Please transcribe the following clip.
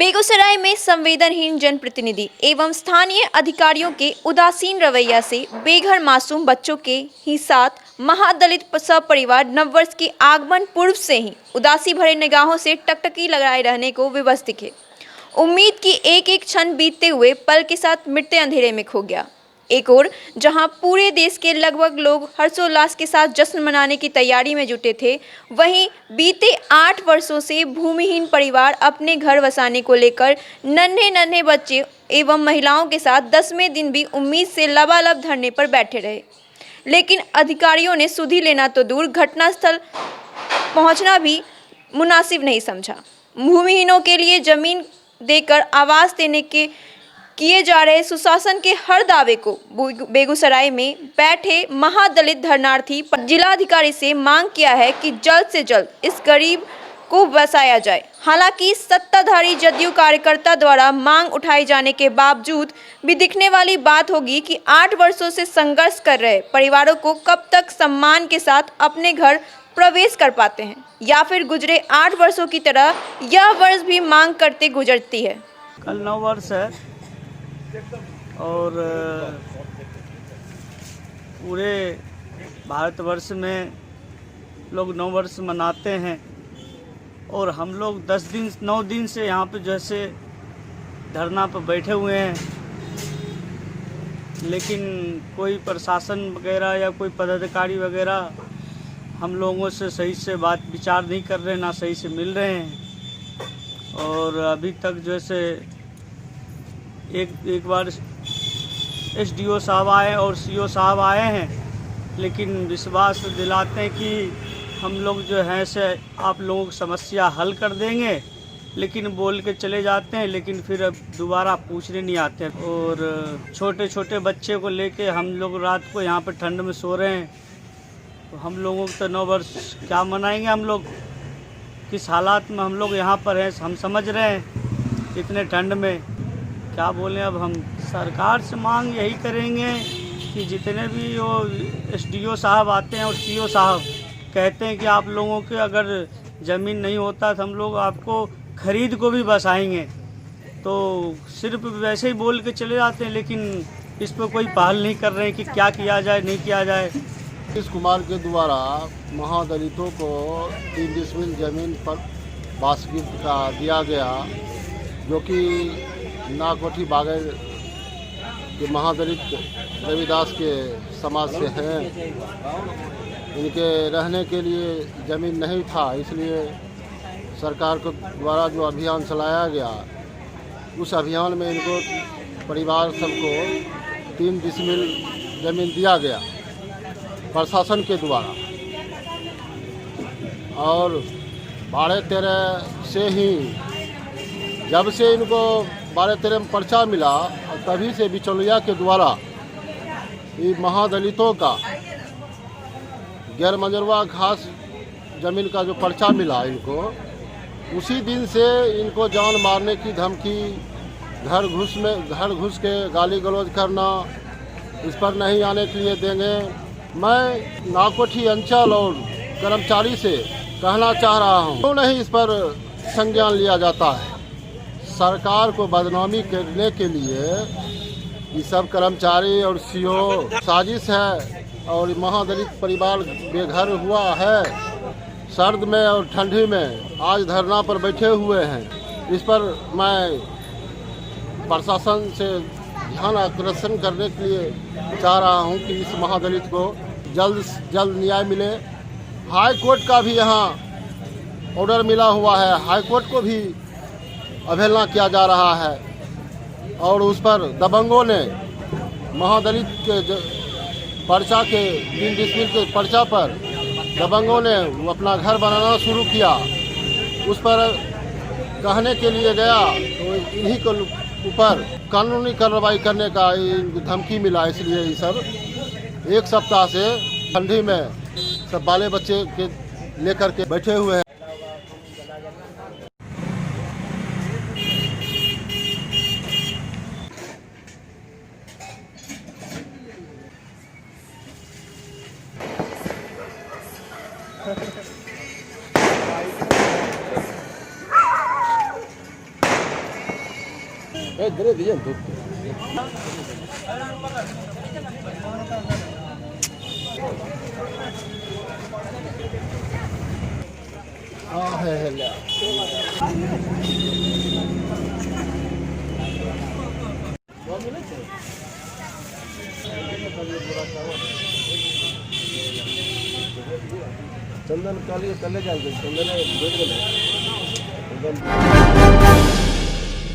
बेगूसराय में संवेदनहीन जनप्रतिनिधि एवं स्थानीय अधिकारियों के उदासीन रवैया से बेघर मासूम बच्चों के ही साथ महादलित सपरिवार नववर्ष के आगमन पूर्व से ही उदासी भरे निगाहों से टकटकी लगाए रहने को विवश दिखे। उम्मीद की एक एक क्षण बीतते हुए पल के साथ मिटते अंधेरे में खो गया। एक और जहां पूरे देश के लगभग लोग हर्षोल्लास के साथ जश्न मनाने की तैयारी में जुटे थे, वहीं बीते 8 वर्षों से भूमिहीन परिवार अपने घर बसाने को लेकर नन्हे नन्हे बच्चे एवं महिलाओं के साथ 10वें दिन भी उम्मीद से लबालब धरने पर बैठे रहे। लेकिन अधिकारियों ने सुधि लेना तो दूर, घटनास्थल पहुंचना भी मुनासिब नहीं समझा। भूमिहीनों के लिए जमीन देकर आवास देने के किए जा रहे सुशासन के हर दावे को बेगूसराय में बैठे महादलित धरनार्थी जिलाधिकारी से मांग किया है कि जल्द से जल्द इस गरीब को बसाया जाए। हालांकि सत्ताधारी जदयू कार्यकर्ता द्वारा मांग उठाए जाने के बावजूद भी दिखने वाली बात होगी कि 8 वर्षों से संघर्ष कर रहे परिवारों को कब तक सम्मान के साथ अपने घर प्रवेश कर पाते हैं, या फिर गुजरे 8 वर्षों की तरह यह वर्ष भी मांग करते गुजरती है। कल 9 वर्ष है और पूरे भारतवर्ष में लोग 9 वर्ष मनाते हैं और हम लोग 9 दिन से यहाँ पे जैसे धरना पर बैठे हुए हैं, लेकिन कोई प्रशासन वगैरह या कोई पदाधिकारी वगैरह हम लोगों से सही से बात विचार नहीं कर रहे, ना सही से मिल रहे हैं। और अभी तक जैसे एक बार एसडीओ साहब आए और सीओ साहब आए हैं, लेकिन विश्वास दिलाते हैं कि हम लोग जो है से आप लोगों की समस्या हल कर देंगे, लेकिन बोल के चले जाते हैं, लेकिन फिर अब दोबारा पूछने नहीं आते। और छोटे छोटे बच्चे को लेके हम लोग रात को यहाँ पर ठंड में सो रहे हैं, तो हम लोगों को तो 9 वर्ष क्या मनाएंगे। हम लोग किस हालात में हम लोग यहाँ पर हैं हम समझ रहे हैं, इतने ठंड में क्या बोलें। अब हम सरकार से मांग यही करेंगे कि जितने भी वो एसडीओ साहब आते हैं और सीओ साहब कहते हैं कि आप लोगों के अगर ज़मीन नहीं होता तो हम लोग आपको खरीद को भी बसाएंगे, तो सिर्फ वैसे ही बोल के चले जाते हैं, लेकिन इस पर कोई पहल नहीं कर रहे हैं कि क्या किया जाए नहीं किया जाए। नीतीश कुमार के द्वारा महादलितों को 3 डिसमिल ज़मीन पर बासगिर का दिया गया, जो कि नाकोठी बागेर के महादलित रविदास के समाज से हैं। इनके रहने के लिए ज़मीन नहीं था, इसलिए सरकार के द्वारा जो अभियान चलाया गया, उस अभियान में इनको परिवार सबको 3 डिसमिल ज़मीन दिया गया प्रशासन के द्वारा। और 12-13 से ही जब से इनको 12-13 में पर्चा मिला, तभी से बिचौलिया के द्वारा ये महादलितों का गैर मंजरवा घास ज़मीन का जो पर्चा मिला इनको, उसी दिन से इनको जान मारने की धमकी, घर घुस के गाली गलौज करना, इस पर नहीं आने के लिए देंगे। मैं नाकोठी अंचल और कर्मचारी से कहना चाह रहा हूँ, क्यों नहीं इस पर संज्ञान लिया जाता है। सरकार को बदनामी करने के लिए ये सब कर्मचारी और सीओ साजिश है, और महादलित परिवार बेघर हुआ है, सर्द में और ठंडी में आज धरना पर बैठे हुए हैं। इस पर मैं प्रशासन से ध्यान आकर्षण करने के लिए चाह रहा हूं कि इस महादलित को जल्द से जल्द न्याय मिले। हाई कोर्ट का भी यहाँ ऑर्डर मिला हुआ है, हाई कोर्ट को भी अवहेलना किया जा रहा है, और उस पर दबंगों ने महादलित के पर्चा के 3 डिसमिल के पर्चा पर दबंगों ने अपना घर बनाना शुरू किया। उस पर कहने के लिए गया तो इन्हीं को ऊपर कानूनी कार्रवाई करने का धमकी मिला, इसलिए ये सब 1 सप्ताह से ठंडी में सब बाले बच्चे के लेकर के बैठे हुए हैं। चंदन काली कल चंदन